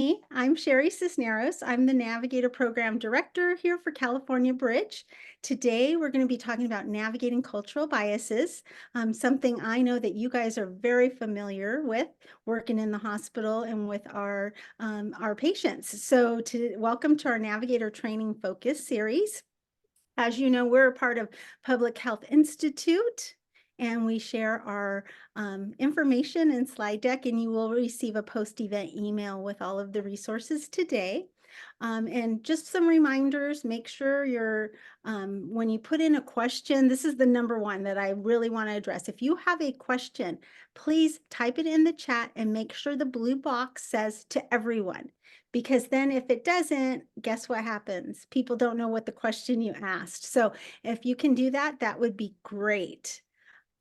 I'm Sherrie Cisneros. I'm the Navigator Program Director here for California Bridge. Today, we're going to be talking about navigating cultural biases, something I know that you guys are very familiar with working in the hospital and with our patients. So, welcome to our Navigator Training Focus series. As you know, we're a part of Public Health Institute, and we share our information and slide deck, and you will receive a post-event email with all of the resources today. And just some reminders, make sure when you put in a question, this is the number one that I really want to address. If you have a question, please type it in the chat and make sure the blue box says to everyone. Because then if it doesn't, guess what happens? People don't know what the question you asked. So if you can do that, that would be great.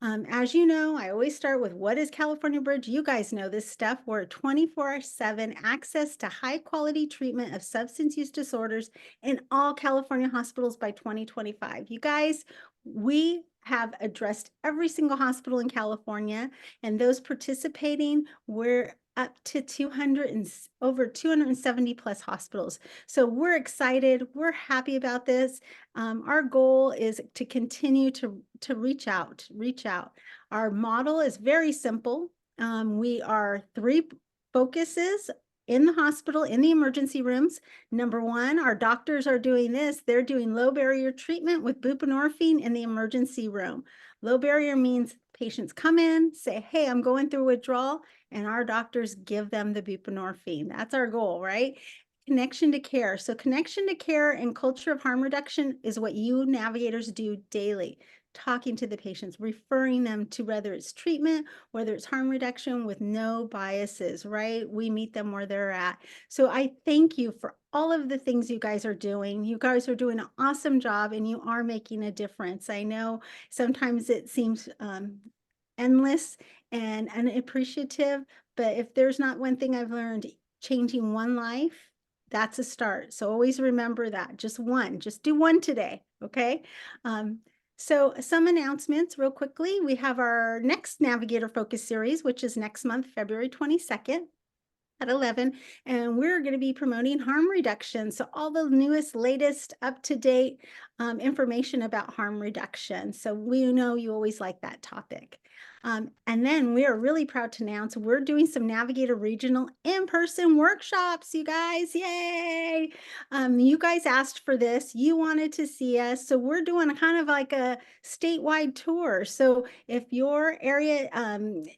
As you know, I always start with what is California Bridge? You guys know this stuff. We're 24/7 access to high quality treatment of substance use disorders in all California hospitals by 2025. You guys, we have addressed every single hospital in California, and those participating, we're up to over 270 plus hospitals. So we're excited. We're happy about this. Our goal is to continue to reach out. Our model is very simple. We are 3 focuses in the hospital, in the emergency rooms. Number 1, our doctors are doing this. They're doing low barrier treatment with buprenorphine in the emergency room. Low barrier means patients come in, say, hey, I'm going through withdrawal, and our doctors give them the buprenorphine. That's our goal, right? Connection to care. So connection to care and culture of harm reduction is what you navigators do daily. Talking to the patients, referring them to whether it's treatment, whether it's harm reduction with no biases, right? We meet them where they're at. So I thank you for all of the things you guys are doing. You guys are doing an awesome job and you are making a difference. I know sometimes it seems endless and unappreciative, but if there's not one thing I've learned, changing one life, that's a start. So always remember that. Just do one today, okay? So some announcements real quickly. We have our next Navigator Focus series, which is next month, February 22nd at 11, and we're going to be promoting harm reduction. So all the newest, latest, up-to-date information about harm reduction. So we know you always like that topic. And then we are really proud to announce we're doing some Navigator Regional in-person workshops, you guys. Yay! You guys asked for this. You wanted to see us. So we're doing kind of like a statewide tour. So if your area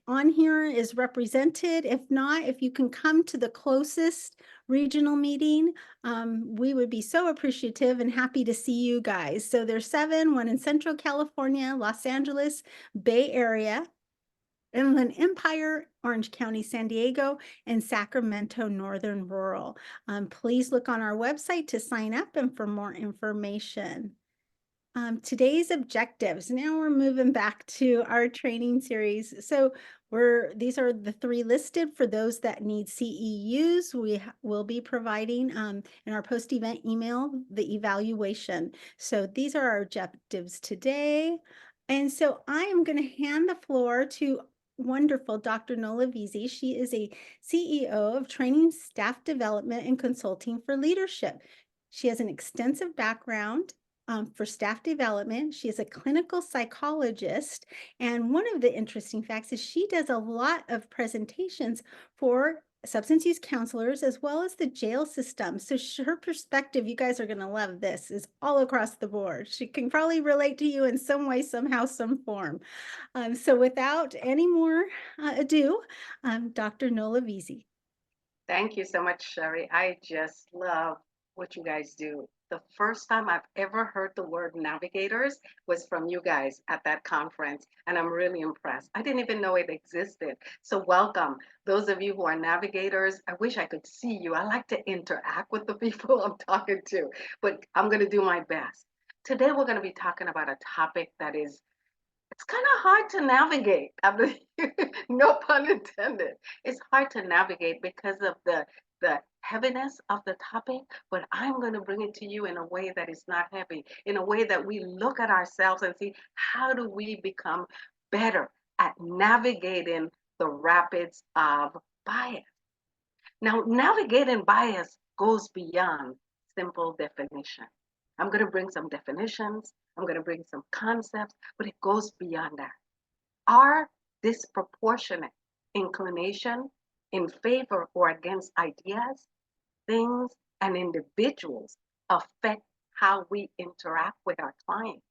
on here is represented, if not, if you can come to the closest regional meeting, we would be so appreciative and happy to see you guys. So there's 7, one in Central California, Los Angeles, Bay Area, Inland Empire, Orange County, San Diego, and Sacramento Northern Rural. Please look on our website to sign up and for more information. Today's objectives. Now we're moving back to our training series. So these are the 3 listed for those that need CEUs. We will be providing in our post-event email the evaluation. So these are our objectives today. And so I am going to hand the floor to wonderful Dr. Nola Veazie. She is a CEO of Training, Staff Development, and Consulting for Leadership. She has an extensive background for staff development. She is a clinical psychologist. And one of the interesting facts is she does a lot of presentations for substance use counselors as well as the jail system. So her perspective, you guys are going to love this, is all across the board. She can probably relate to you in some way, somehow, some form. So without any more ado, Dr. Nola Veazie. Thank you so much, Sherrie. I just love what you guys do. The first time I've ever heard the word navigators was from you guys at that conference, and I'm really impressed. I didn't even know it existed. So welcome. Those of you who are navigators, I wish I could see you. I like to interact with the people I'm talking to, but I'm going to do my best. Today, we're going to be talking about a topic that is it's kind of hard to navigate. No pun intended. It's hard to navigate because of the heaviness of the topic, but I'm going to bring it to you in a way that is not heavy, in a way that we look at ourselves and see how do we become better at navigating the rapids of bias. Now, navigating bias goes beyond simple definition. I'm going to bring some definitions, I'm going to bring some concepts, but it goes beyond that. Our disproportionate inclination in favor or against ideas, things, and individuals affect how we interact with our clients.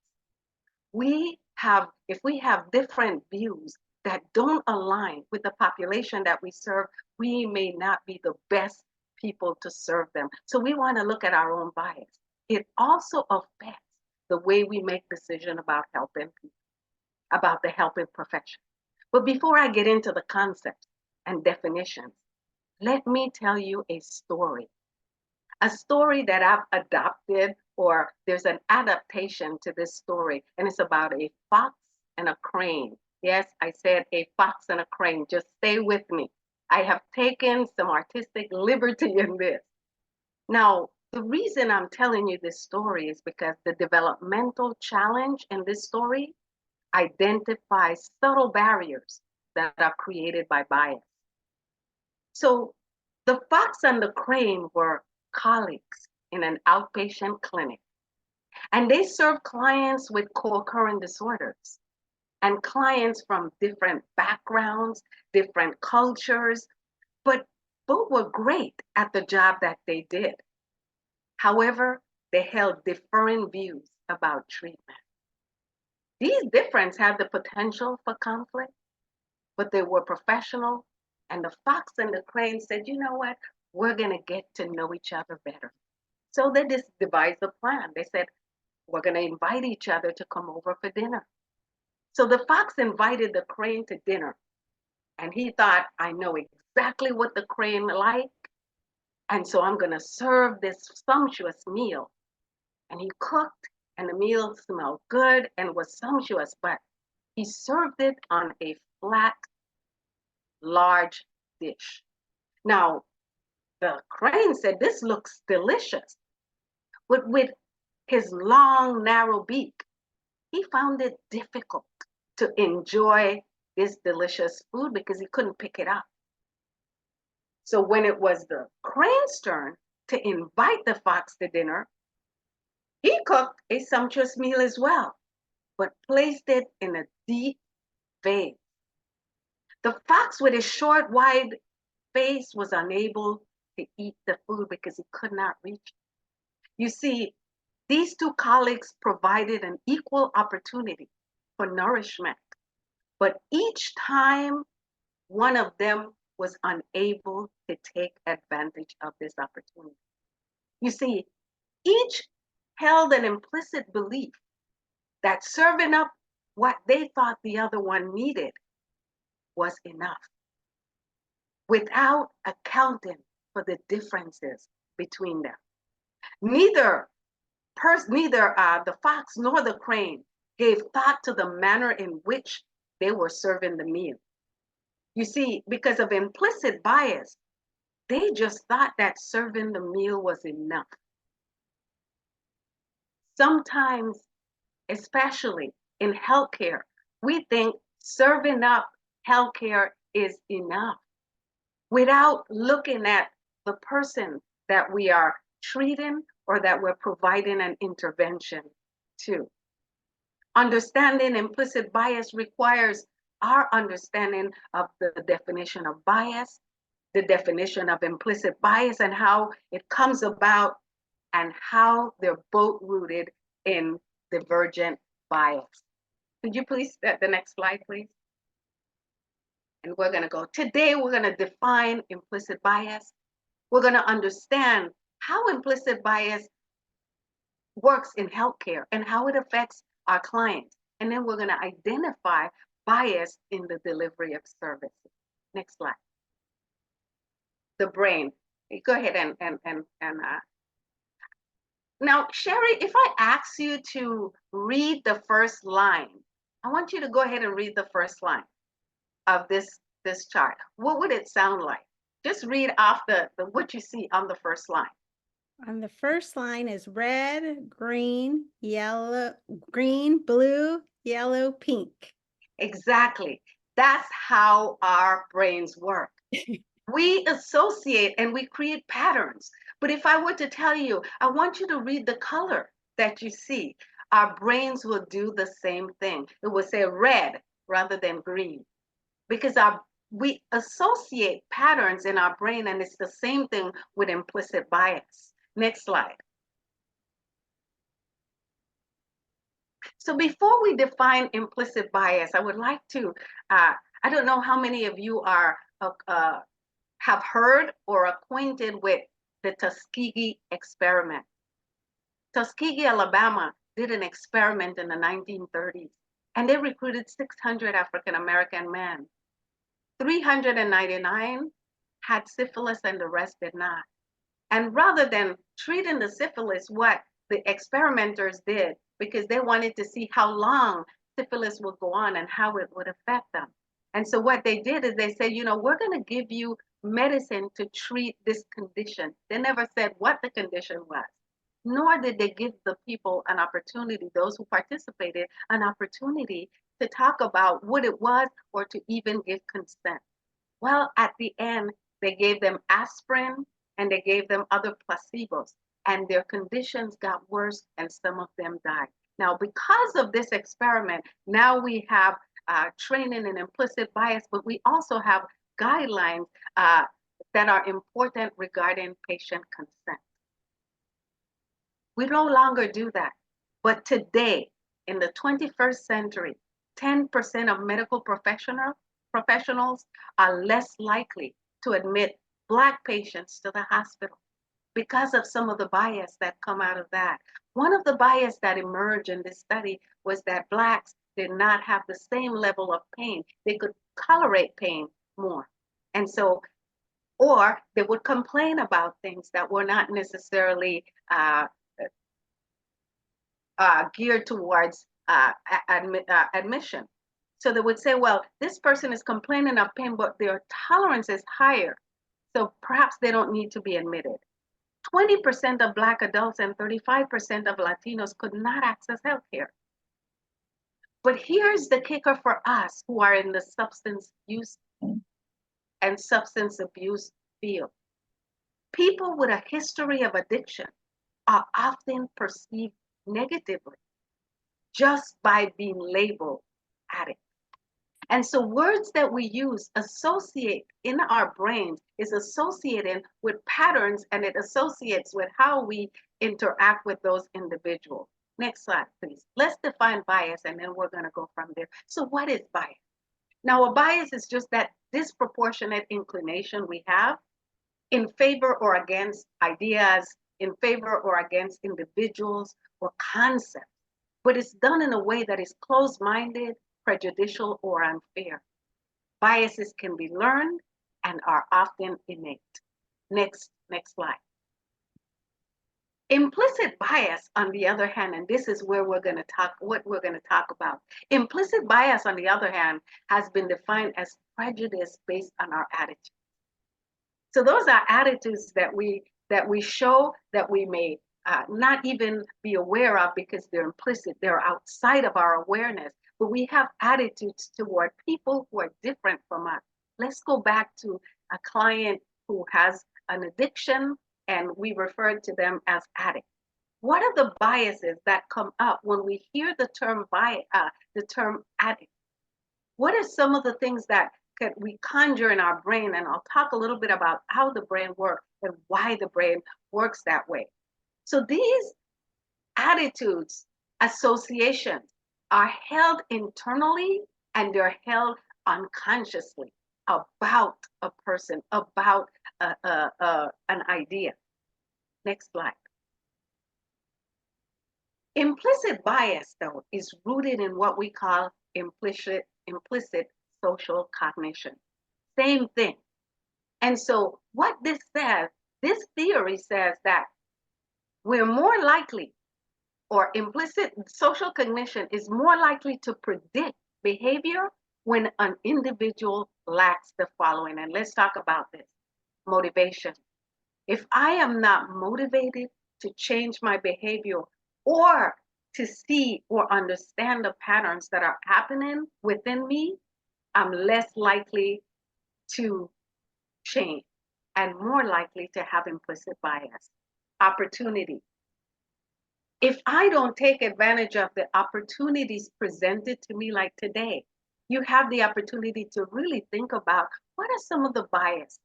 If we have different views that don't align with the population that we serve, we may not be the best people to serve them. So we want to look at our own bias. It also affects the way we make decisions about helping people, about the helping profession. But before I get into the concepts and definitions, let me tell you a story that I've adopted, or there's an adaptation to this story, and it's about a fox and a crane. Yes, I said a fox and a crane. Just stay with me. I have taken some artistic liberty in this. Now, the reason I'm telling you this story is because the developmental challenge in this story identifies subtle barriers that are created by bias. So the fox and the crane were colleagues in an outpatient clinic, and they served clients with co-occurring disorders and clients from different backgrounds, different cultures, but both were great at the job that they did. However, they held differing views about treatment. These differences had the potential for conflict, but they were professional. And the fox and the crane said, you know what? We're going to get to know each other better. So they just devised a plan. They said, we're going to invite each other to come over for dinner. So the fox invited the crane to dinner. And he thought, I know exactly what the crane like. And so I'm going to serve this sumptuous meal. And he cooked, and the meal smelled good and was sumptuous, but he served it on a flat, large dish. Now, the crane said, this looks delicious. But with his long, narrow beak, he found it difficult to enjoy this delicious food because he couldn't pick it up. So when it was the crane's turn to invite the fox to dinner, he cooked a sumptuous meal as well, but placed it in a deep vase. The fox, with his short, wide face, was unable to eat the food because he could not reach it. You see, these two colleagues provided an equal opportunity for nourishment, but each time one of them was unable to take advantage of this opportunity. You see, each held an implicit belief that serving up what they thought the other one needed was enough, without accounting for the differences between them. Neither the fox nor the crane gave thought to the manner in which they were serving the meal. You see, because of implicit bias, they just thought that serving the meal was enough. Sometimes, especially in healthcare, we think serving up healthcare is enough without looking at the person that we are treating or that we're providing an intervention to. Understanding implicit bias requires our understanding of the definition of bias, the definition of implicit bias, and how it comes about, and how they're both rooted in divergent bias. Could you please set the next slide, please? And we're going to go. Today, we're going to define implicit bias. We're going to understand how implicit bias works in healthcare and how it affects our clients. And then we're going to identify bias in the delivery of services. Next slide. The brain. Go ahead now, Sherrie, if I ask you to read the first line, I want you to go ahead and read the first line of this chart. What would it sound like? Just read off the what you see on the first line. On the first line is red, green, yellow, green, blue, yellow, pink. Exactly. That's how our brains work. We associate and we create patterns. But if I were to tell you, I want you to read the color that you see, our brains will do the same thing. It will say red rather than green because we associate patterns in our brain, and it's the same thing with implicit bias. Next slide. So before we define implicit bias, I would like to, I don't know how many of you have heard or acquainted with the Tuskegee experiment. Tuskegee, Alabama did an experiment in the 1930s, and they recruited 600 African American men. 399 had syphilis and the rest did not. And rather than treating the syphilis, what the experimenters did, because they wanted to see how long syphilis would go on and how it would affect them. And so what they did is they said, we're going to give you medicine to treat this condition. They never said what the condition was, nor did they give the people an opportunity, those who participated, an opportunity to talk about what it was or to even give consent. Well, at the end, they gave them aspirin and they gave them other placebos, and their conditions got worse and some of them died. Now, because of this experiment, now we have training in implicit bias, but we also have guidelines that are important regarding patient consent. We no longer do that. But today, in the 21st century, 10% of medical professionals are less likely to admit Black patients to the hospital because of some of the bias that come out of that. One of the bias that emerged in this study was that Blacks did not have the same level of pain. They could tolerate pain more. And so, or they would complain about things that were not necessarily geared towards admission. So they would say, well, this person is complaining of pain, but their tolerance is higher. So perhaps they don't need to be admitted. 20% of Black adults and 35% of Latinos could not access health care. But here's the kicker for us who are in the substance use and substance abuse field. People with a history of addiction are often perceived negatively just by being labeled addict. And so words that we use associate in our brains is associated with patterns, and it associates with how we interact with those individuals. Next slide, please. Let's define bias, and then we're going to go from there. So what is bias? Now, a bias is just that disproportionate inclination we have in favor or against ideas, in favor or against individuals or concepts, but it's done in a way that is closed-minded, prejudicial, or unfair. Biases can be learned and are often innate. Next slide. Implicit bias, on the other hand, and this is where what we're going to talk about. Implicit bias, on the other hand, has been defined as prejudice based on our attitude. So those are attitudes that we show that we may not even be aware of because they're implicit, they're outside of our awareness, but we have attitudes toward people who are different from us. Let's go back to a client who has an addiction and we refer to them as addicts. What are the biases that come up when we hear the term addict? What are some of the things that we conjure in our brain? And I'll talk a little bit about how the brain works and why the brain works that way. So these attitudes, associations are held internally and they're held unconsciously about a person, about an idea. Next slide. Implicit bias, though, is rooted in what we call implicit social cognition. Same thing. And so what this says, this theory says that we're more likely, or implicit social cognition is more likely to predict behavior when an individual lacks the following. And let's talk about this. Motivation. If I am not motivated to change my behavior or to see or understand the patterns that are happening within me, I'm less likely to shame, and more likely to have implicit bias. Opportunity. If I don't take advantage of the opportunities presented to me like today, you have the opportunity to really think about what are some of the bias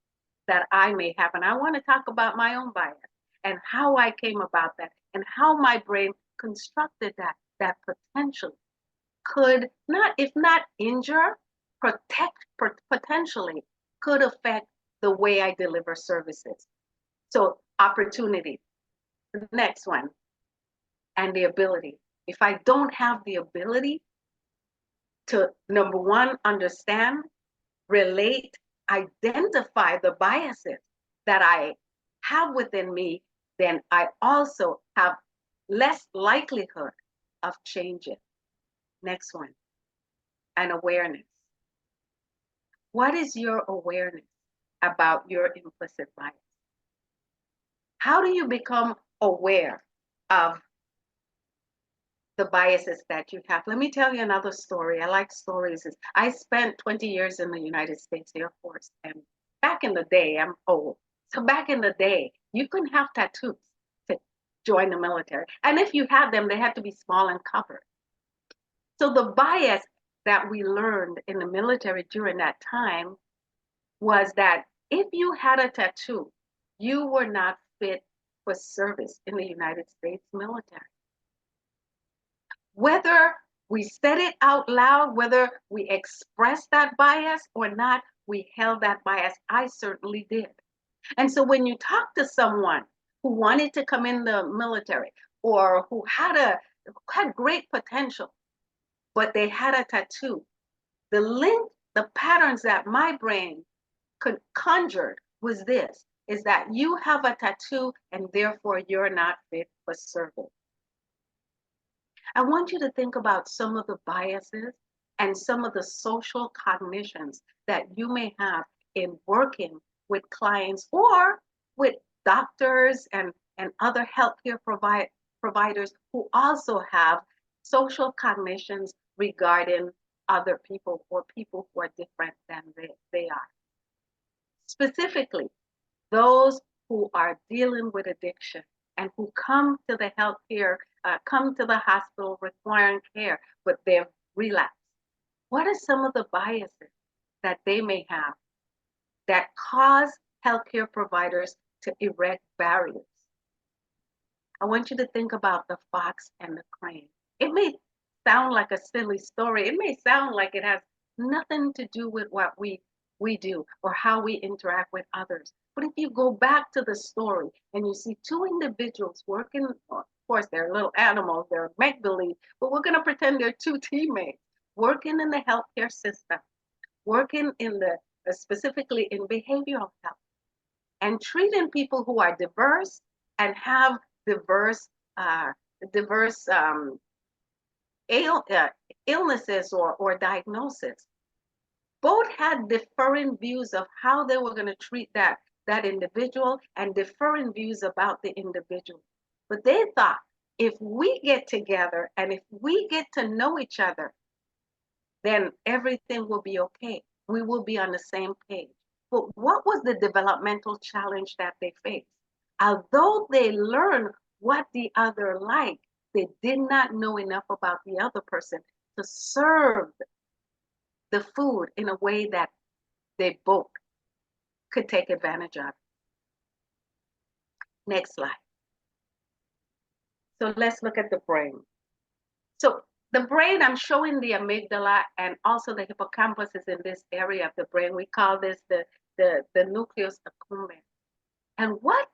that I may have. And I want to talk about my own bias and how I came about that and how my brain constructed that potentially could not, if not injure, protect, potentially could affect the way I deliver services. So opportunity, the next one, and the ability. If I don't have the ability to, number one, understand, relate, identify the biases that I have within me, then I also have less likelihood of changing. Next one, and awareness. What is your awareness about your implicit bias? How do you become aware of the biases that you have? Let me tell you another story. I like stories. I spent 20 years in the United States Air Force, and back in the day, I'm old. So back in the day, you couldn't have tattoos to join the military. And if you had them, they had to be small and covered. So the bias that we learned in the military during that time was that if you had a tattoo, you were not fit for service in the United States military. Whether we said it out loud, whether we expressed that bias or not, we held that bias. I certainly did. And so when you talk to someone who wanted to come in the military or who had great potential, but they had a tattoo, the link, the patterns that my brain conjured was this, is that you have a tattoo and therefore you're not fit for service. I want you to think about some of the biases and some of the social cognitions that you may have in working with clients or with doctors and other healthcare providers who also have social cognitions regarding other people or people who are different than they are. Specifically, those who are dealing with addiction and who come to the healthcare, come to the hospital requiring care, but they've relapsed. What are some of the biases that they may have that cause healthcare providers to erect barriers? I want you to think about the fox and the crane. It may sound like a silly story. It may sound like it has nothing to do with what we do or how we interact with others. But if you go back to the story and you see two individuals working, of course, they're little animals, they're make believe, but we're going to pretend they're two teammates working in the healthcare system, working in the specifically in behavioral health and treating people who are diverse and have diverse uh, diverse illnesses or diagnosis. Both had differing views of how they were going to treat that individual and differing views about the individual. But they thought if we get together and if we get to know each other, then everything will be okay. We will be on the same page. But what was the developmental challenge that they faced? Although they learned what the other liked, they did not know enough about the other person to serve the food in a way that they both could take advantage of. Next slide. So let's look at the brain. So the brain, I'm showing the amygdala and also the hippocampus is in this area of the brain. We call this the nucleus accumbens. And what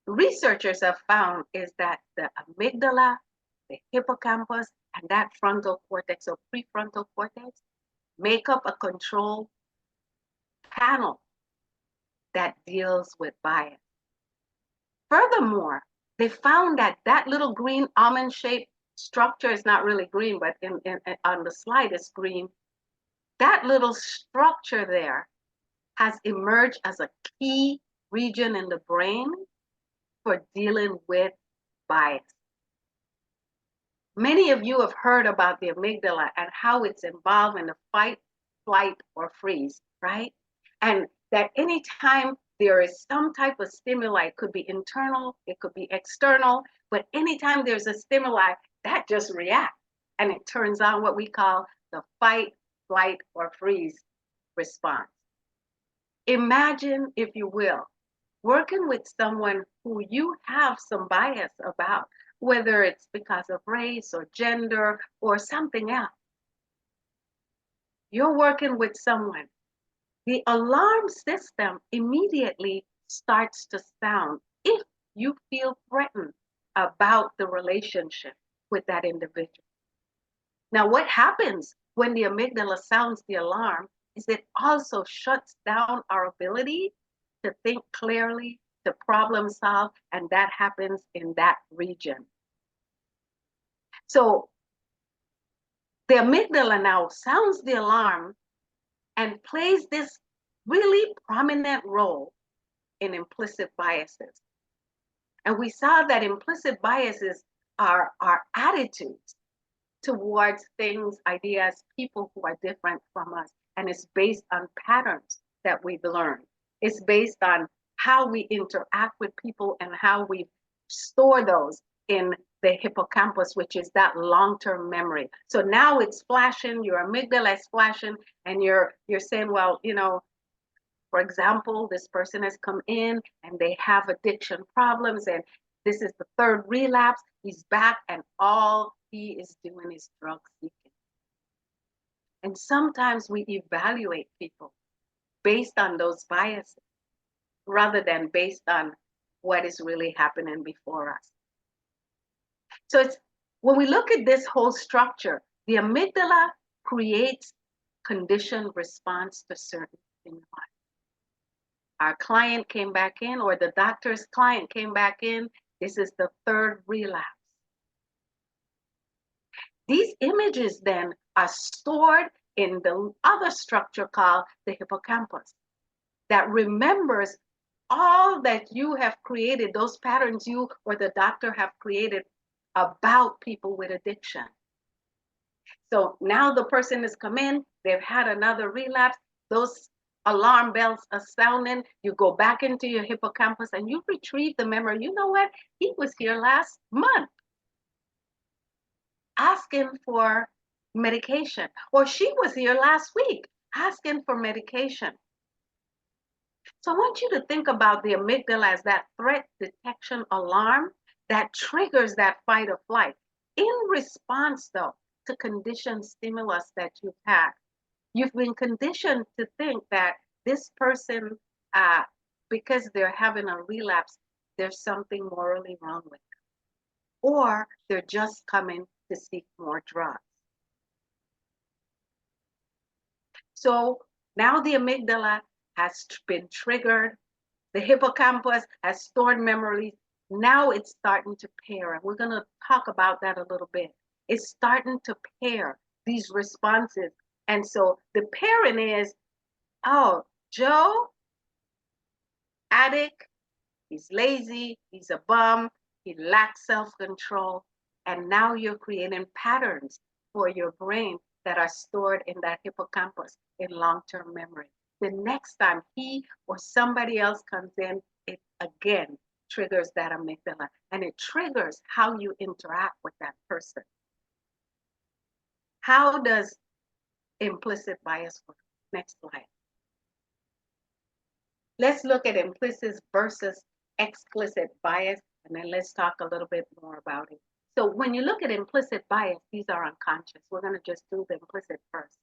researchers have found is that the amygdala, the hippocampus, and that frontal cortex or prefrontal cortex make up a control panel that deals with bias. Furthermore, they found that that little green almond-shaped structure is not really green, but on the slide it's green. That little structure there has emerged as a key region in the brain for dealing with bias. Many of you have heard about the amygdala and how it's involved in the fight, flight, or freeze, right? And that anytime there is some type of stimuli, it could be internal, it could be external, but anytime there's a stimuli, that just reacts and it turns on what we call the fight, flight, or freeze response. Imagine, if you will, working with someone who you have some bias about, whether it's because of race or gender or something else. You're working with someone. The alarm system immediately starts to sound if you feel threatened about the relationship with that individual. Now, what happens when the amygdala sounds the alarm is it also shuts down our ability to think clearly, to problem solve, and that happens in that region. So the amygdala now sounds the alarm and plays this really prominent role in implicit biases. And we saw that implicit biases are our attitudes towards things, ideas, people who are different from us. And it's based on patterns that we've learned. It's based on how we interact with people and how we store those in the hippocampus, which is that long-term memory. So now it's flashing, your amygdala is flashing, and you're saying, well, for example, this person has come in and they have addiction problems, and this is the third relapse. He's back, and all he is doing is drug seeking. And sometimes we evaluate people based on those biases rather than based on what is really happening before us. So it's when we look at this whole structure, the amygdala creates conditioned response to certain stimuli. Our client came back in, or the doctor's client came back in. This is the third relapse. These images then are stored in the other structure called the hippocampus that remembers all that you have created, those patterns you or the doctor have created about people with addiction. So now the person has come in, they've had another relapse, those alarm bells are sounding, you go back into your hippocampus and you retrieve the memory. You know what? He was here last month asking for medication, or she was here last week asking for medication. So I want you to think about the amygdala as that threat detection alarm that triggers that fight or flight. In response, though, to conditioned stimulus that you've had, you've been conditioned to think that this person, because they're having a relapse, there's something morally wrong with them, or they're just coming to seek more drugs. So now the amygdala has been triggered. The hippocampus has stored memories. Now it's starting to pair, and we're going to talk about that a little bit. It's starting to pair these responses. And so the pairing is, oh, Joe, addict, he's lazy, he's a bum, he lacks self-control. And now you're creating patterns for your brain that are stored in that hippocampus in long-term memory. The next time he or somebody else comes in, it again triggers that amygdala, and it triggers how you interact with that person. How does implicit bias work? Next slide. Let's look at implicit versus explicit bias, and then let's talk a little bit more about it. So when you look at implicit bias, these are unconscious. We're going to just do the implicit first.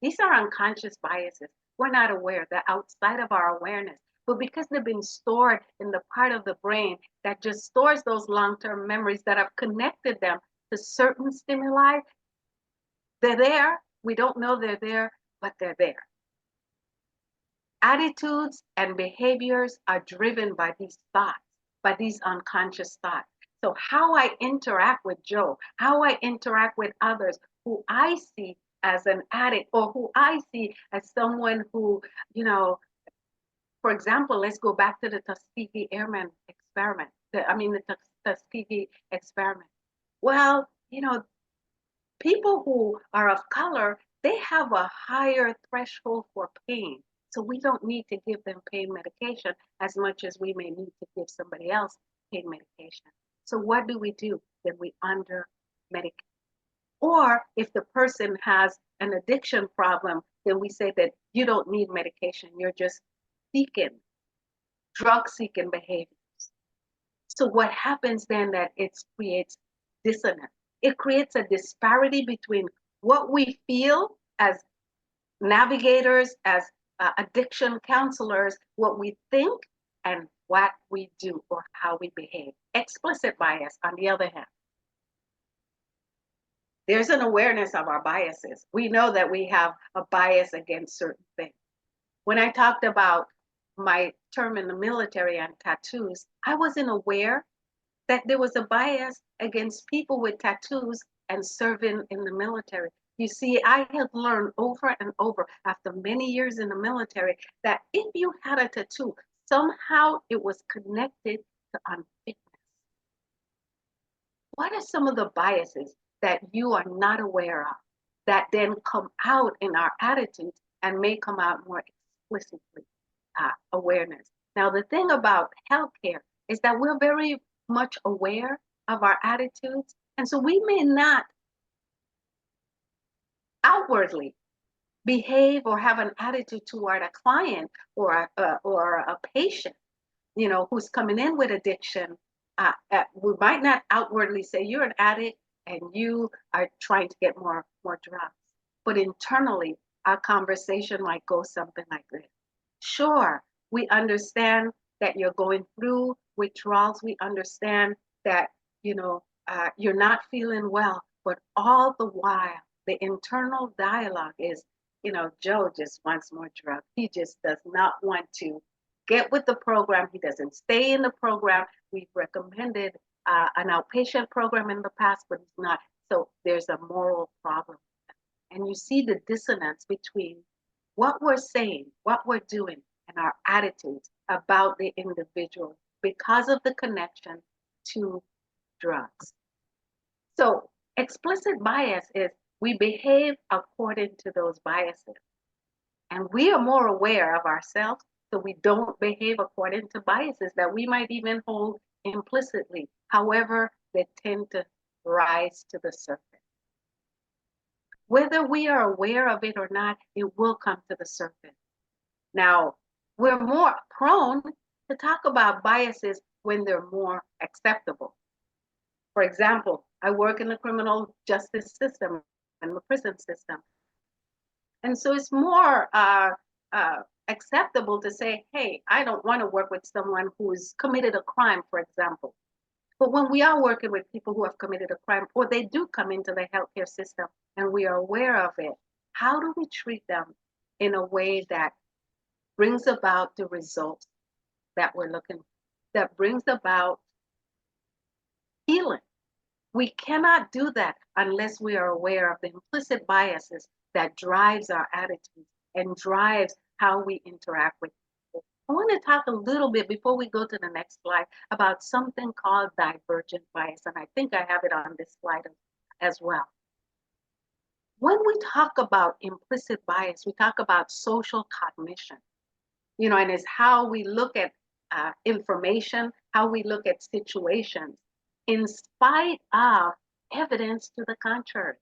These are unconscious biases. We're not aware. They're outside of our awareness. But because they've been stored in the part of the brain that just stores those long-term memories that have connected them to certain stimuli, they're there. We don't know they're there, but they're there. Attitudes and behaviors are driven by these thoughts, by these unconscious thoughts. So how I interact with Joe, how I interact with others who I see as an addict, or who I see as someone who, for example, let's go back to the Tuskegee Airmen experiment. The Tuskegee experiment. Well, people who are of color, they have a higher threshold for pain So we don't need to give them pain medication as much as we may need to give somebody else pain medication. So what do? Then we under medicate. Or if the person has an addiction problem, then we say that you don't need medication. You're just seeking, drug seeking behavior. So what happens then that it creates dissonance. It creates a disparity between what we feel as navigators, as addiction counselors, what we think and what we do or how we behave. Explicit bias, on the other hand, there's an awareness of our biases. We know that we have a bias against certain things. When I talked about my term in the military and tattoos, I wasn't aware that there was a bias against people with tattoos and serving in the military. You see, I have learned over and over after many years in the military that if you had a tattoo, somehow it was connected to unfitness. What are some of the biases that you are not aware of that then come out in our attitudes and may come out more explicitly? Awareness. Now, the thing about healthcare is that we're very much aware of our attitudes. And so we may not outwardly behave or have an attitude toward a client or a patient, who's coming in with addiction. We might not outwardly say you're an addict and you are trying to get more drugs, but internally, our conversation might go something like this. Sure, we understand that you're going through withdrawals. We understand that you're not feeling well, but all the while, the internal dialogue is, Joe just wants more drugs. He just does not want to get with the program. He doesn't stay in the program. We've recommended an outpatient program in the past, but he's not. So there's a moral problem. And you see the dissonance between what we're saying, what we're doing, and our attitudes about the individual because of the connection to drugs. So explicit bias is we behave according to those biases. And we are more aware of ourselves, so we don't behave according to biases that we might even hold implicitly. However, they tend to rise to the surface. Whether we are aware of it or not, it will come to the surface. Now, we're more prone to talk about biases when they're more acceptable. For example, I work in the criminal justice system and the prison system. And so it's more acceptable to say, hey, I don't want to work with someone who's committed a crime, for example. But when we are working with people who have committed a crime, or they do come into the healthcare system and we are aware of it, how do we treat them in a way that brings about the results that we're looking for, that brings about healing? We cannot do that unless we are aware of the implicit biases that drives our attitudes and drives how we interact with people. I want to talk a little bit before we go to the next slide about something called divergent bias, and I think I have it on this slide as well. When we talk about implicit bias, we talk about social cognition, and it's how we look at information, how we look at situations, in spite of evidence to the contrary.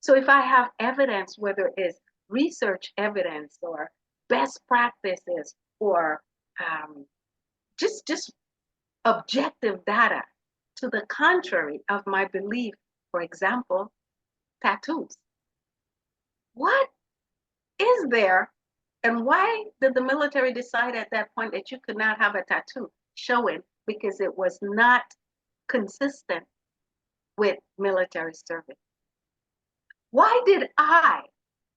So if I have evidence, whether it's research evidence or best practices or just objective data to the contrary of my belief, for example, tattoos. What is there and why did the military decide at that point that you could not have a tattoo showing? Because it was not consistent with military service. Why did I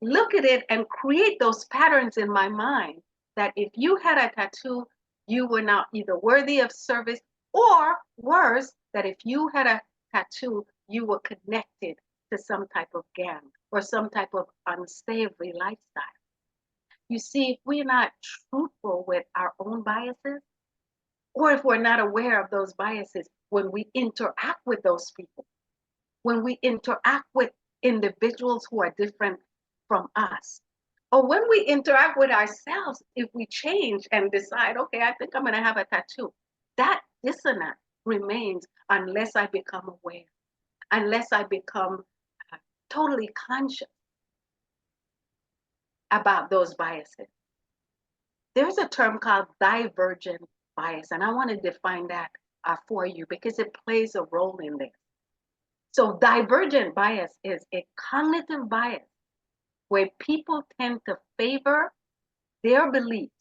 look at it and create those patterns in my mind that if you had a tattoo, you were not either worthy of service, or worse, that if you had a tattoo, you were connected to some type of gang or some type of unsavory lifestyle? You see, if we're not truthful with our own biases, or if we're not aware of those biases when we interact with those people, when we interact with individuals who are different from us, or when we interact with ourselves, if we change and decide, okay, I think I'm going to have a tattoo, that dissonance remains unless I become aware, unless I become totally conscious about those biases. There's a term called divergent bias, and I want to define that for you because it plays a role in this. So, divergent bias is a cognitive bias where people tend to favor their beliefs.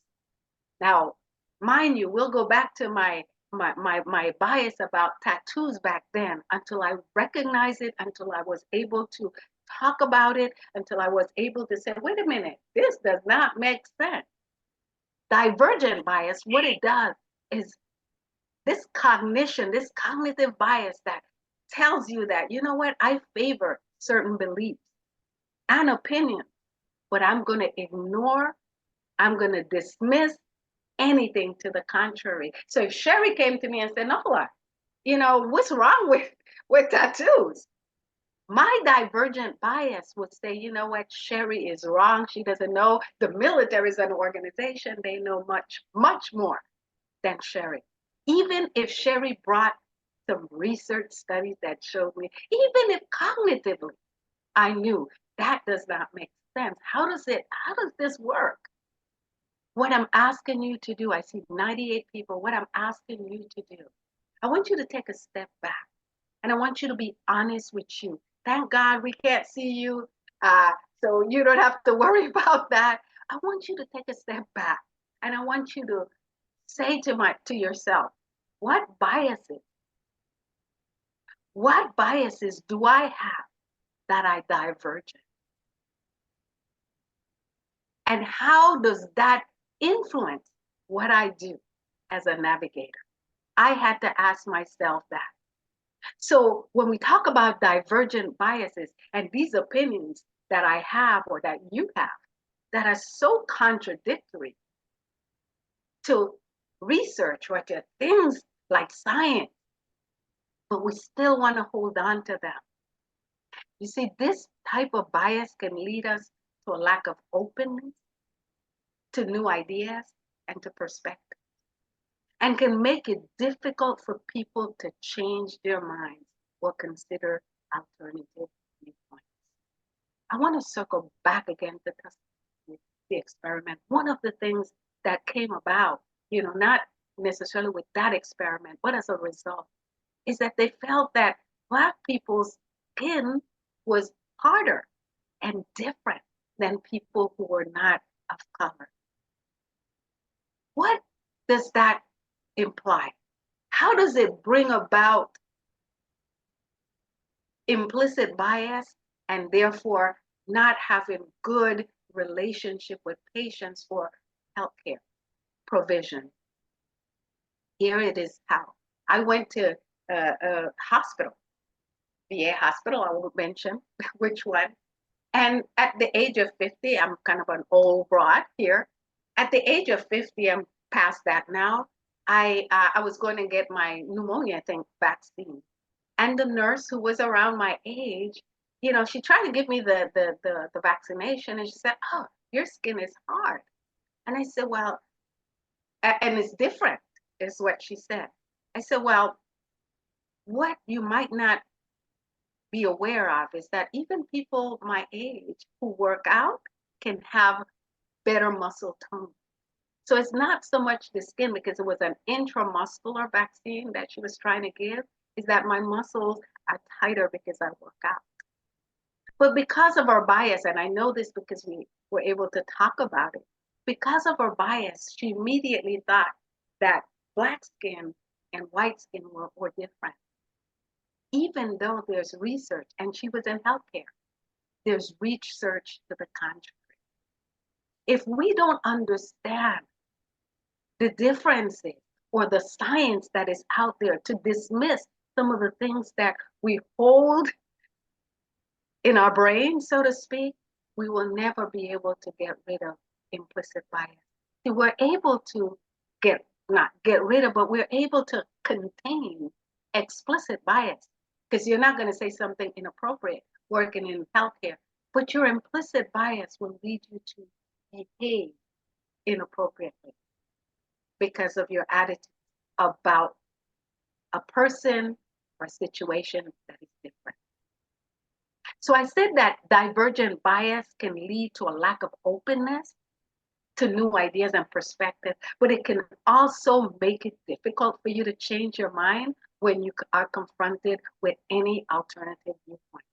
Now, mind you, we'll go back to my bias about tattoos back then until I recognized it, until I was able to talk about it, until I was able to say, wait a minute, this does not make sense. Divergent bias, what it does is this cognition, this cognitive bias that tells you that, you know what, I favor certain beliefs and opinions, but I'm going to ignore, I'm going to dismiss anything to the contrary. So if Sherrie came to me and said, Nola, what's wrong with tattoos? My divergent bias would say, you know what, Sherrie is wrong. She doesn't know. The military is an organization. They know much, much more than Sherrie. Even if Sherrie brought some research studies that showed me, even if cognitively I knew that does not make sense. How does this work? What I'm asking you to do, I see 98 people. What I'm asking you to do, I want you to take a step back and I want you to be honest with you. Thank God we can't see you, uh, so you don't have to worry about that. I want you to take a step back and I want you to say to yourself, what biases do I have that I diverge in? And how does that influence what I do as a navigator? I had to ask myself that. So when we talk about divergent biases and these opinions that I have or that you have that are so contradictory to research or to things like science, but we still want to hold on to them. You see, this type of bias can lead us to a lack of openness to new ideas and to perspective, and can make it difficult for people to change their minds or consider alternative viewpoints. I want to circle back again to the experiment. One of the things that came about, not necessarily with that experiment, but as a result, is that they felt that Black people's skin was harder and different than people who were not of color. What does that imply? How does it bring about implicit bias and therefore not having good relationship with patients for healthcare provision? Here it is how. I went to a hospital, VA hospital, I won't mention which one. And at the age of 50, I'm kind of an old broad here. At the age of 50, I'm past that now. I was going to get my pneumonia thing vaccine. And the nurse who was around my age, she tried to give me the vaccination and she said, oh, your skin is hard. And I said, well, and it's different, is what she said. I said, well, what you might not be aware of is that even people my age who work out can have better muscle tone. So it's not so much the skin because it was an intramuscular vaccine that she was trying to give, is that my muscles are tighter because I work out. But because of our bias, and I know this because we were able to talk about it, because of our bias, she immediately thought that Black skin and white skin were different. Even though there's research, and she was in healthcare, there's research to the contrary. If we don't understand the differences or the science that is out there to dismiss some of the things that we hold in our brain, so to speak, we will never be able to get rid of implicit bias. See, we're able to not get rid of, but we're able to contain explicit bias because you're not going to say something inappropriate working in healthcare, but your implicit bias will lead you to behave inappropriately because of your attitude about a person or situation that is different. So I said that divergent bias can lead to a lack of openness to new ideas and perspectives, but it can also make it difficult for you to change your mind when you are confronted with any alternative viewpoint.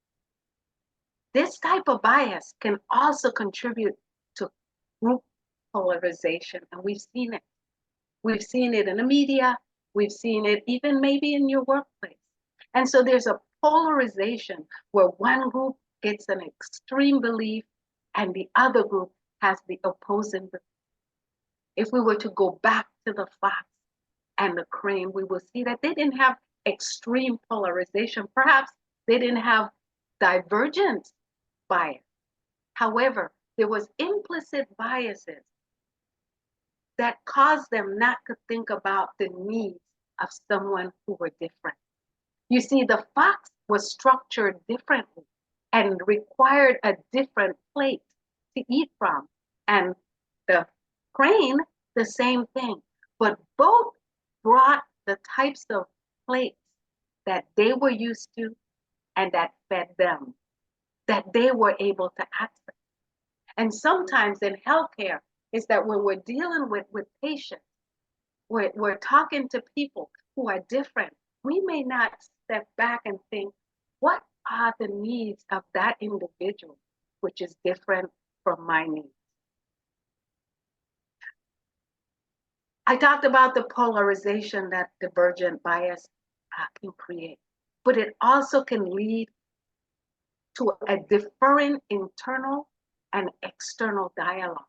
This type of bias can also contribute to group polarization, and we've seen it. We've seen it in the media, we've seen it even maybe in your workplace. And so there's a polarization where one group gets an extreme belief and the other group has the opposing belief. If we were to go back to the fox and the crane, we will see that they didn't have extreme polarization. Perhaps they didn't have divergent bias. However, there was implicit biases that caused them not to think about the needs of someone who were different. You see, the fox was structured differently and required a different plate to eat from. And the crane, the same thing. But both brought the types of plates that they were used to and that fed them, that they were able to access. And sometimes in healthcare, is that when we're dealing with patients, we're talking to people who are different, we may not step back and think, what are the needs of that individual, which is different from my needs? I talked about the polarization that divergent bias can create, but it also can lead to a differing internal and external dialogue.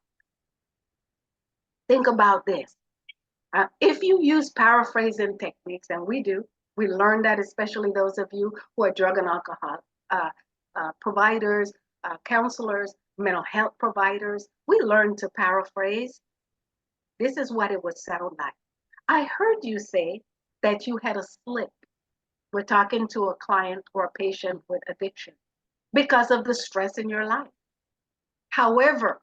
Think about this. If you use paraphrasing techniques, and we do, we learn that, especially those of you who are drug and alcohol providers, counselors, mental health providers, we learn to paraphrase. This is what it would sound like. I heard you say that you had a slip. We're talking to a client or a patient with addiction because of the stress in your life. However,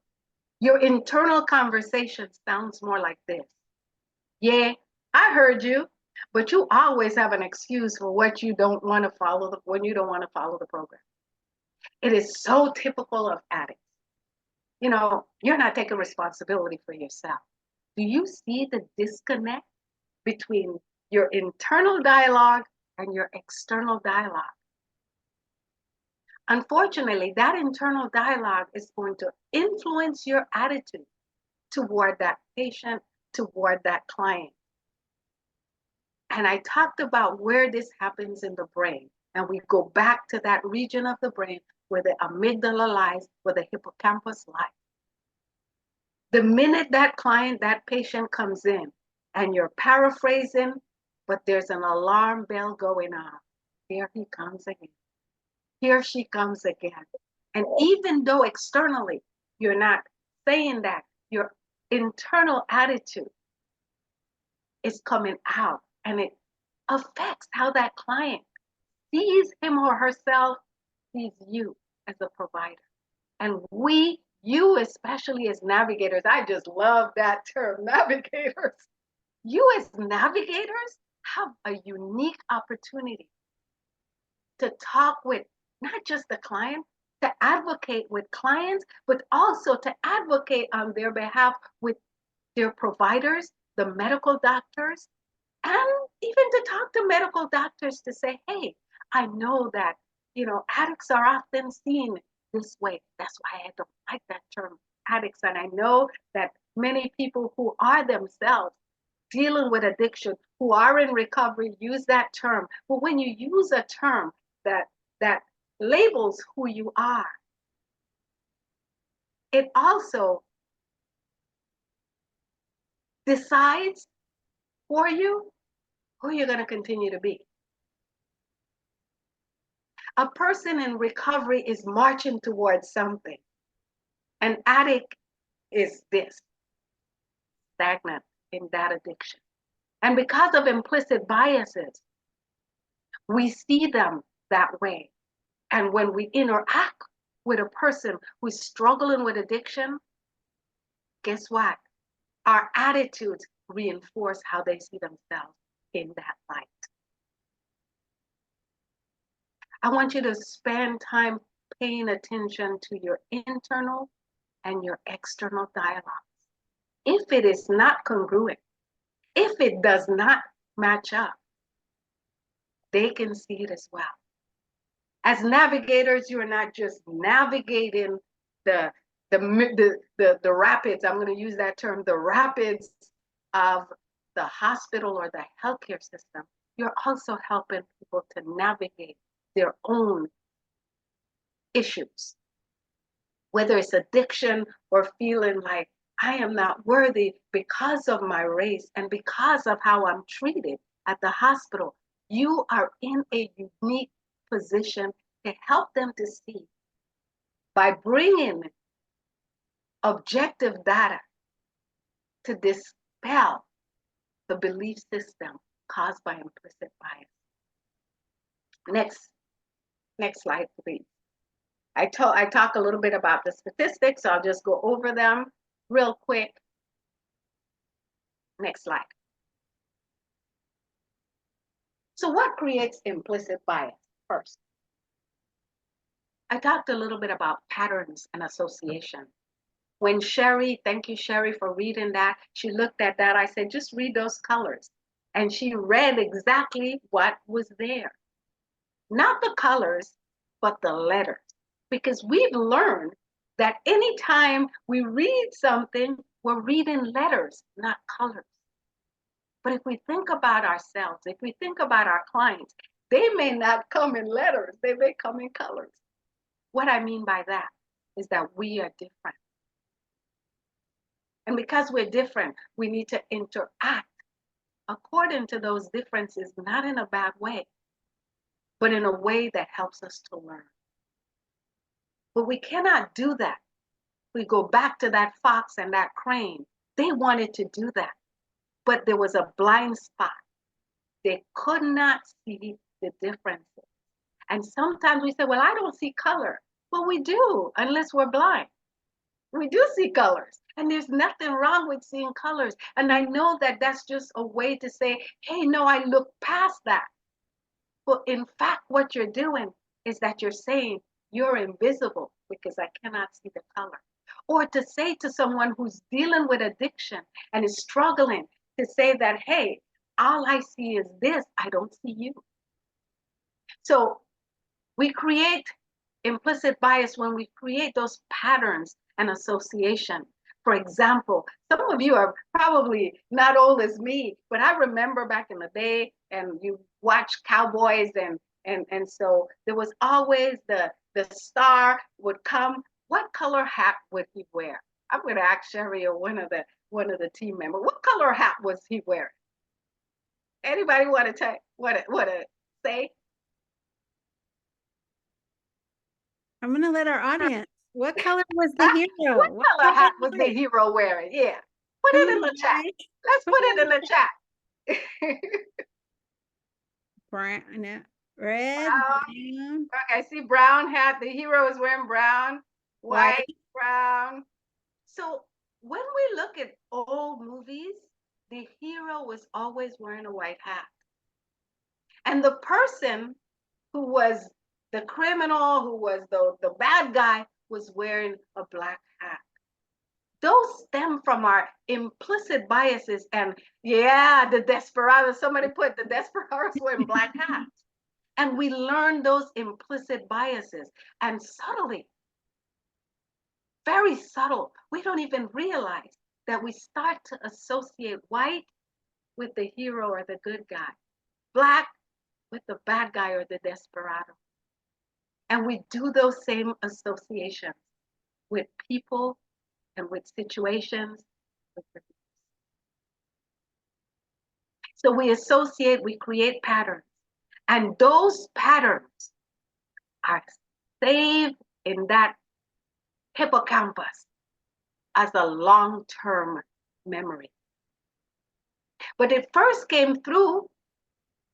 your internal conversation sounds more like this. Yeah, I heard you, but you always have an excuse for what you don't want to follow when you don't want to follow the program. It is so typical of addicts. You know, you're not taking responsibility for yourself. Do you see the disconnect between your internal dialogue and your external dialogue? Unfortunately, that internal dialogue is going to influence your attitude toward that patient, toward that client. And I talked about where this happens in the brain. And we go back to that region of the brain where the amygdala lies, where the hippocampus lies. The minute that client, that patient comes in and you're paraphrasing, but there's an alarm bell going off. Here he comes again. Here she comes again. And even though externally you're not saying that, your internal attitude is coming out, and it affects how that client sees him or herself, sees you as a provider. And you especially as navigators, I just love that term, navigators. You as navigators have a unique opportunity to talk with not just the client, to advocate with clients, but also to advocate on their behalf with their providers, the medical doctors, and even to talk to medical doctors to say, hey, I know that, addicts are often seen this way. That's why I don't like that term, addicts. And I know that many people who are themselves dealing with addiction, who are in recovery, use that term. But when you use a term that labels who you are, it also decides for you who you're going to continue to be. A person in recovery is marching towards something. An addict is this, stagnant in that addiction. And because of implicit biases, we see them that way. And when we interact with a person who's struggling with addiction, guess what? Our attitudes reinforce how they see themselves in that light. I want you to spend time paying attention to your internal and your external dialogues. If it is not congruent, if it does not match up, they can see it as well. As navigators, you are not just navigating the rapids, I'm going to use that term, the rapids of the hospital or the healthcare system. You're also helping people to navigate their own issues, whether it's addiction or feeling like I am not worthy because of my race and because of how I'm treated at the hospital. You are in a unique position to help them to see by bringing objective data to dispel the belief system caused by implicit bias. Next slide, please. I talk a little bit about the statistics, so I'll just go over them real quick. Next slide. So what creates implicit bias? First, I talked a little bit about patterns and association. When Sherrie, thank you, Sherrie, for reading that, she looked at that, I said, just read those colors. And she read exactly what was there. Not the colors, but the letters. Because we've learned that anytime we read something, we're reading letters, not colors. But if we think about ourselves, if we think about our clients, they may not come in letters, they may come in colors. What I mean by that is that we are different. And because we're different, we need to interact according to those differences, not in a bad way, but in a way that helps us to learn. But we cannot do that. We go back to that fox and that crane. They wanted to do that, but there was a blind spot. They could not see the differences. And sometimes we say, well, I don't see color. Well, we do, unless we're blind. We do see colors. And there's nothing wrong with seeing colors. And I know that that's just a way to say, hey, no, I look past that. Well, in fact, what you're doing is that you're saying you're invisible because I cannot see the color. Or to say to someone who's dealing with addiction and is struggling, to say that, hey, all I see is this, I don't see you. So we create implicit bias when we create those patterns and association. For example, some of you are probably not old as me, but I remember back in the day, and you watch cowboys, and so there was always the star would come. What color hat would he wear? I'm going to ask Sherrie or one of the team members. What color hat was he wearing? Anybody want to say? I'm gonna let our audience. What color was the hero? What What color color hat was the was it? hero wearing? Yeah. Put Come it in on, the chat. guys. Let's Come put it in on. the chat. Brown, no, red, Brown. brown, Okay, see brown hat. The hero is wearing brown, white, white. brown. So when we look at old movies, the hero was always wearing a white hat. And the person who was the criminal, who was the bad guy, was wearing a black hat. Those stem from our implicit biases. And yeah, the desperados, somebody put the desperados wearing black hats. And we learn those implicit biases. And subtly, very subtle, we don't even realize that we start to associate white with the hero or the good guy, black with the bad guy or the desperado. And we do those same associations with people and with situations. So we associate, we create patterns. And those patterns are saved in that hippocampus as a long-term memory. But it first came through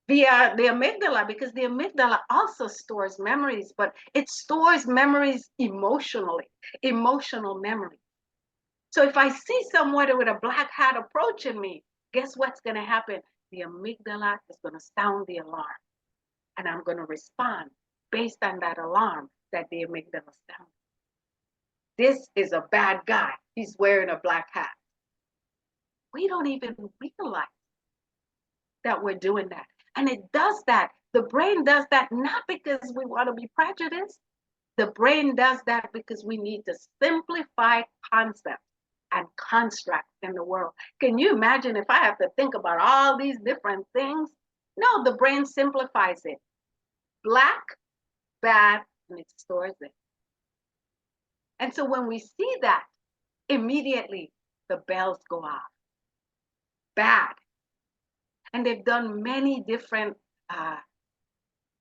via the amygdala, because the amygdala also stores memories, but it stores memories emotionally, emotional memory. So if I see someone with a black hat approaching me, guess what's going to happen? The amygdala is going to sound the alarm, and I'm going to respond based on that alarm that the amygdala sounded. This is a bad guy. He's wearing a black hat. We don't even realize that we're doing that. And it does that. The brain does that not because we want to be prejudiced. The brain does that because we need to simplify concepts and constructs in the world. Can you imagine if I have to think about all these different things? No, the brain simplifies it. Black, bad, and it stores it. And so when we see that, immediately the bells go off. Bad. And they've done many different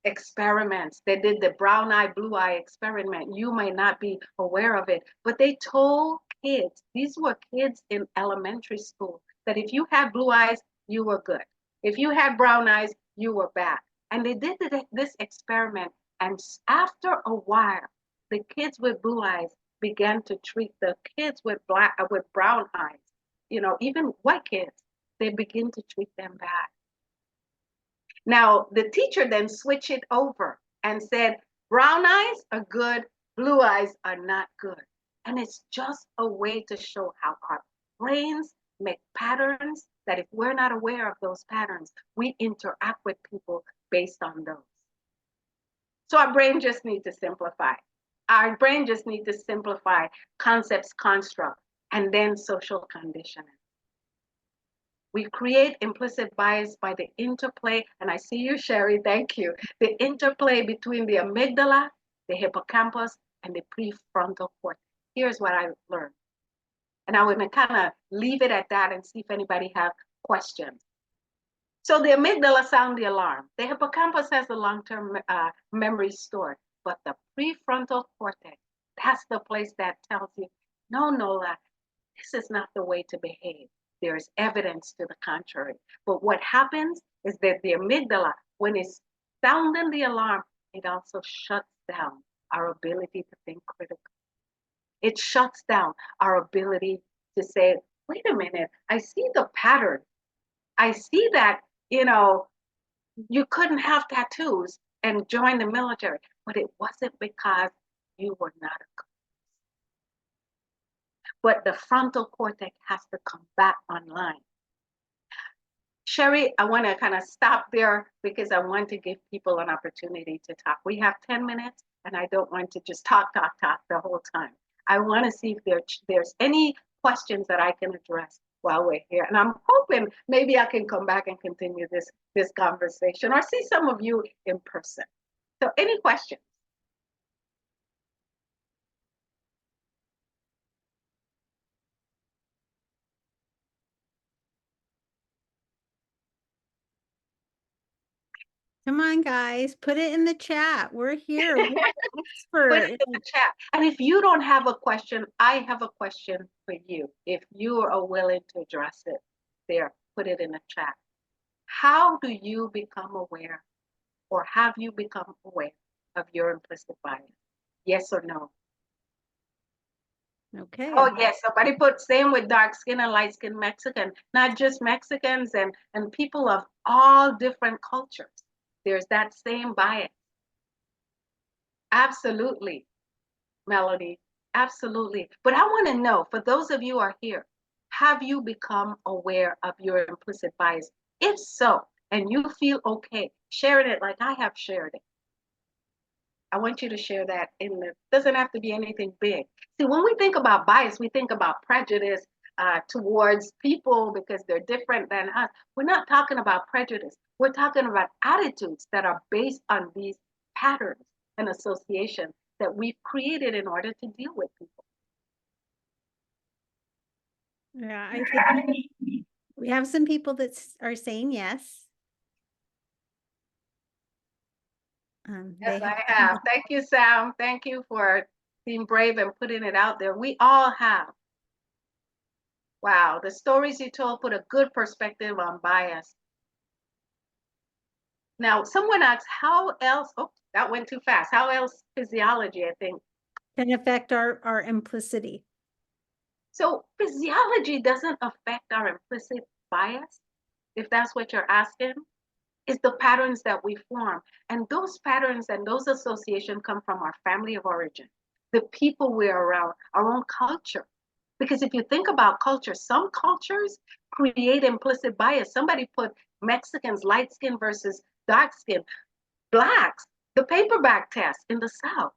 experiments. They did the brown eye, blue eye experiment. You may not be aware of it, but they told kids, these were kids in elementary school, that if you had blue eyes, you were good. If you had brown eyes, you were bad. And they did this experiment. And after a while, the kids with blue eyes began to treat the kids with brown eyes, even white kids, they begin to treat them bad. Now, the teacher then switched it over and said, brown eyes are good, blue eyes are not good. And it's just a way to show how our brains make patterns that if we're not aware of those patterns, we interact with people based on those. So our brain just needs to simplify. Our brain just needs to simplify concepts, constructs, and then social conditioning. We create implicit bias by the interplay, and I see you, Sherrie, thank you. The interplay between the amygdala, the hippocampus, and the prefrontal cortex. Here's what I learned. And I'm gonna kind of leave it at that and see if anybody have questions. So the amygdala sound the alarm. The hippocampus has the long-term memory stored, but the prefrontal cortex, that's the place that tells you, no, Nola, this is not the way to behave. There is evidence to the contrary. But what happens is that the amygdala, when it's sounding the alarm, it also shuts down our ability to think critically. It shuts down our ability to say, wait a minute, I see the pattern. I see that, you couldn't have tattoos and join the military, but it wasn't because you were not a good. But the frontal cortex has to come back online. Sherrie, I want to kind of stop there because I want to give people an opportunity to talk. We have 10 minutes and I don't want to just talk the whole time. I want to see if there's any questions that I can address while we're here. And I'm hoping maybe I can come back and continue this conversation or see some of you in person. So any questions? Come on, guys, put it in the chat. We're here. We're Put experts. it in the chat. And if you don't have a question, I have a question for you. If you are willing to address it, there, put it in the chat. How do you become aware, or have you become aware of your implicit bias? Yes or no? Okay. Oh, yes. Somebody put same with dark skin and light skin Mexican, not just Mexicans and people of all different cultures. There's that same bias. Absolutely, Melody. Absolutely. But I want to know, for those of you who are here, have you become aware of your implicit bias? If so, and you feel okay sharing it like I have shared it, I want you to share that doesn't have to be anything big. See, when we think about bias, we think about prejudice towards people because they're different than us. We're not talking about prejudice. We're talking about attitudes that are based on these patterns and associations that we've created in order to deal with people. Yeah, I think we have some people that are saying yes. Yes, I have. Thank you, Sam. Thank you for being brave and putting it out there. We all have. Wow, the stories you told put a good perspective on bias. Now, someone asks, how else, oh, that went too fast. How else physiology, I think. Can affect our implicity. So physiology doesn't affect our implicit bias, if that's what you're asking. It's the patterns that we form. And those patterns and those associations come from our family of origin, the people we're around, our own culture. Because if you think about culture, some cultures create implicit bias. Somebody put Mexicans, light skin versus dark skin, blacks, the paperback test in the South.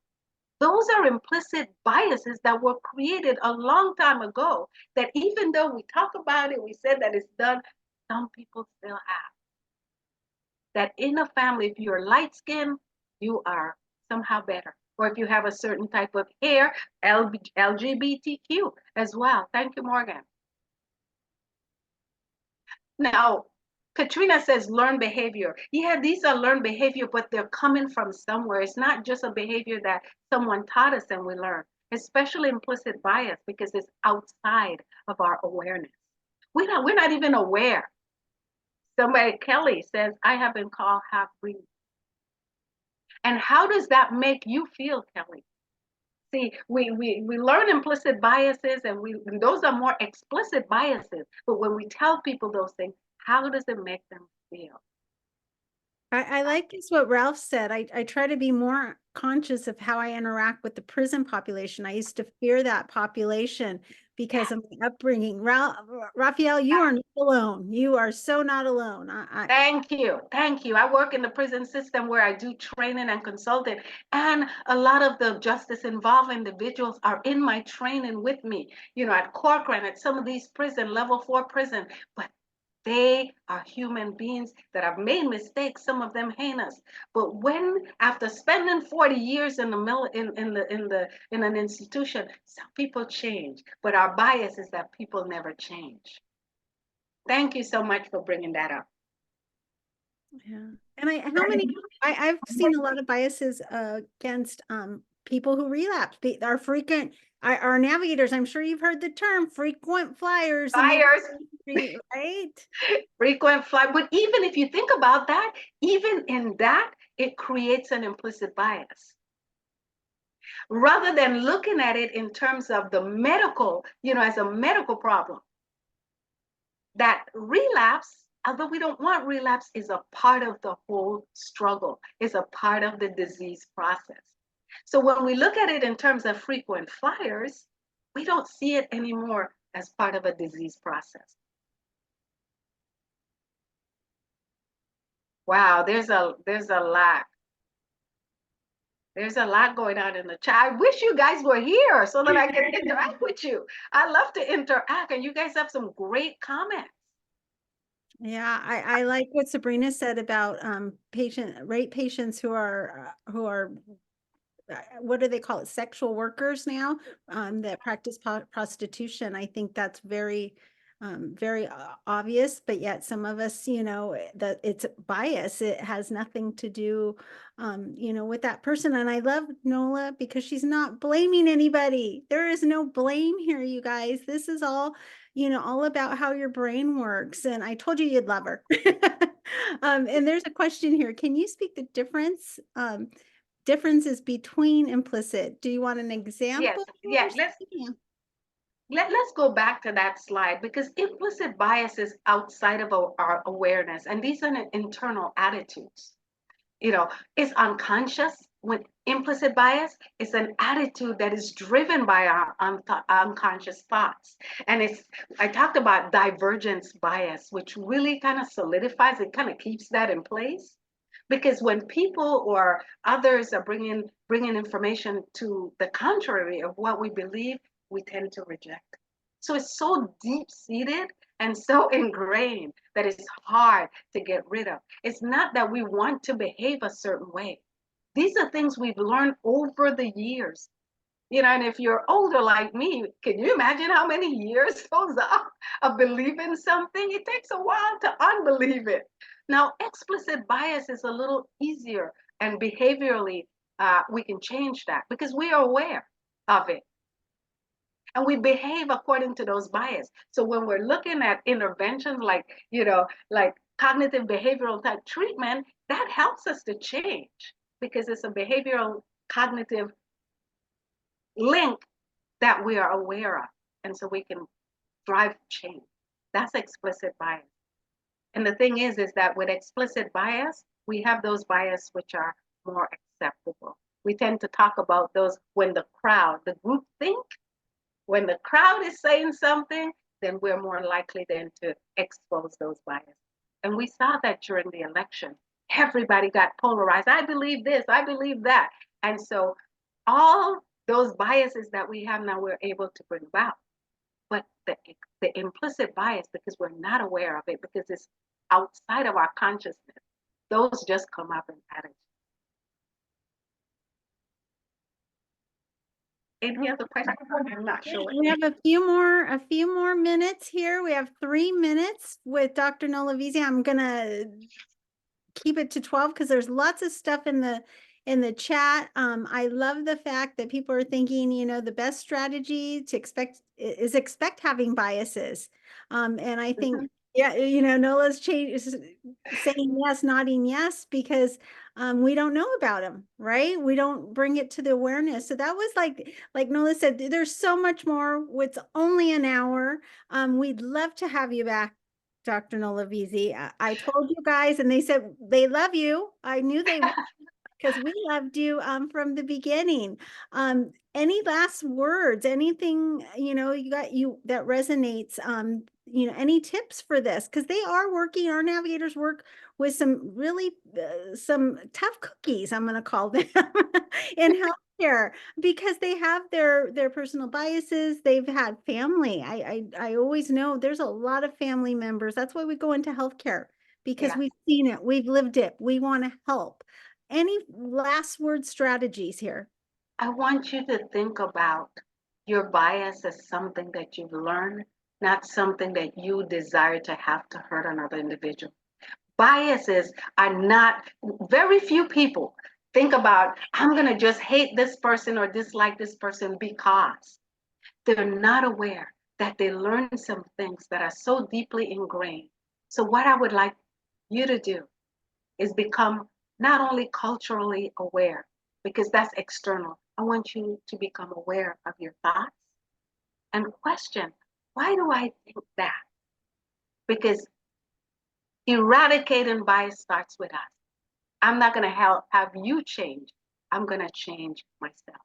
Those are implicit biases that were created a long time ago that even though we talk about it, we said that it's done, some people still have. That in a family, if you're light skinned, you are somehow better. Or if you have a certain type of hair, LGBTQ as well. Thank you, Morgan. Now, Katrina says learned behavior. Yeah, these are learned behavior, but they're coming from somewhere. It's not just a behavior that someone taught us and we learned, especially implicit bias because it's outside of our awareness. We're not even aware. Somebody, Kelly says, I have been called half breed. And how does that make you feel, Kelly? See, we learn implicit biases and those are more explicit biases. But when we tell people those things, how does it make them feel? I like this what Ralph said. I try to be more conscious of how I interact with the prison population. I used to fear that population because of my upbringing. Raphael, you are not alone. You are so not alone. Thank you. Thank you. I work in the prison system where I do training and consulting, and a lot of the justice involved individuals are in my training with me, at Corcoran, at some of these prison, level 4 prison, but they are human beings that have made mistakes, some of them heinous. But when, after spending 40 years in in an institution, some people change. But our bias is that people never change. Thank you so much for bringing that up. Yeah. And I've seen a lot of biases against people who relapse. Our frequent our navigators, I'm sure you've heard the term frequent flyers in the Fires. industry, right? Frequent fly. But even if you think about that, even in that, it creates an implicit bias. Rather than looking at it in terms of the medical, as a medical problem, that relapse, although we don't want relapse, is a part of the whole struggle, is a part of the disease process. So when we look at it in terms of frequent flyers, we don't see it anymore as part of a disease process. Wow, there's a lot. There's a lot going on in the chat. I wish you guys were here so that I can interact with you. I love to interact, and you guys have some great comments. Yeah, I like what Sabrina said about rape patients who are what do they call it? Sexual workers now that practice prostitution. I think that's very obvious, but yet some of us, that it's bias. It has nothing to do, with that person. And I love Nola because she's not blaming anybody. There is no blame here, you guys. This is all about how your brain works. And I told you you'd love her. And there's a question here. Can you speak the differences between implicit? Do you want an Yes, example? yeah. Let's go back to that slide because implicit bias is outside of our awareness, and these are internal attitudes. It's unconscious. When implicit bias is an attitude that is driven by our unconscious thoughts. And I talked about divergence bias, which really kind of solidifies, it kind of keeps that in place. Because when people or others are bringing information to the contrary of what we believe, we tend to reject. So it's so deep seated and so ingrained that it's hard to get rid of. It's not that we want to behave a certain way. These are things we've learned over the years. And if you're older like me, can you imagine how many years those are of believing something? It takes a while to unbelieve it. Now, explicit bias is a little easier, and behaviorally, we can change that because we are aware of it and we behave according to those biases. So when we're looking at interventions like cognitive behavioral type treatment, that helps us to change because it's a behavioral cognitive link that we are aware of and so we can drive change. That's explicit bias. And the thing is that with explicit bias, we have those bias which are more acceptable. We tend to talk about those when the crowd, the group think, when the crowd is saying something, then we're more likely then to expose those biases. And we saw that during the election. Everybody got polarized. I believe this, I believe that. And so all those biases that we have now, we're able to bring about. But the implicit bias, because we're not aware of it, because it's outside of our consciousness, those just come up in attitude. Any other questions? I'm not sure. We have a few more minutes here. We have 3 minutes with Dr. Nola Veazie. I'm gonna keep it to 12 because there's lots of stuff in the chat. I love the fact that people are thinking, you know, the best strategy to expect having biases. And I think, yeah, you know, Nola's saying yes, nodding yes, because we don't know about them, right? We don't bring it to the awareness. So that was like Nola said, there's so much more. It's only an hour. We'd love to have you back, Dr. Nola Veazie. I told you guys, and they said they love you. I knew they would, because we loved you from the beginning. Any last words? Anything you that resonates? You know, any tips for this? Because they are working. Our navigators work with some really some tough cookies. I'm going to call them in healthcare, because they have their personal biases. They've had family. I always know there's a lot of family members. That's why we go into healthcare, because Yeah. we've seen it, we've lived it, we want to help. Any last word strategies here? I want you to think about your bias as something that you've learned, not something that you desire to have to hurt another individual. Biases are not, very few people think about, I'm going to just hate this person or dislike this person because they're not aware that they learn some things that are so deeply ingrained. So, what I would like you to do is become not only culturally aware, because that's external. I want you to become aware of your thoughts and question, why do I think that? Because eradicating bias starts with us. I'm not going to have you change. I'm going to change myself.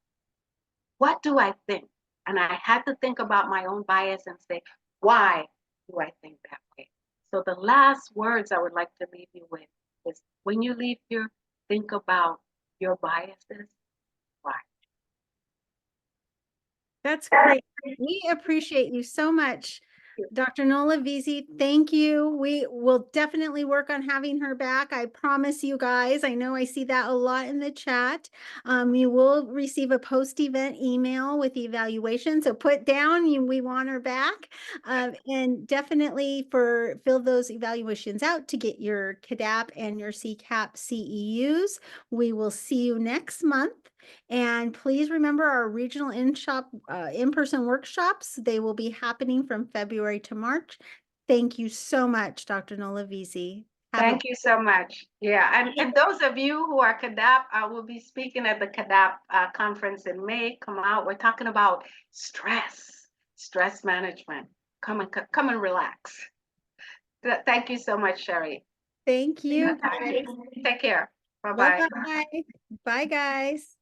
What do I think? And I had to think about my own bias and say, why do I think that way? So the last words I would like to leave you with is, when you leave here, think about your biases. Why? That's great. We appreciate you so much, Dr. Nola Veazie. Thank you. We will definitely work on having her back. I promise you guys. I know I see that a lot in the chat. You will receive a post-event email with the evaluation. So put down, we want her back. And definitely fill those evaluations out to get your CADAP and your CCAP CEUs. We will see you next month. And please remember our regional in-person workshops. They will be happening from February to March. Thank you so much, Dr. Nola Veazie. Thank you so much. Yeah, and those of you who are CADAP, I will be speaking at the CADAP conference in May. Come out. We're talking about stress management. Come and relax. Thank you so much, Sherrie. Thank you, guys. Take care. Bye-bye. Bye-bye. Bye, guys.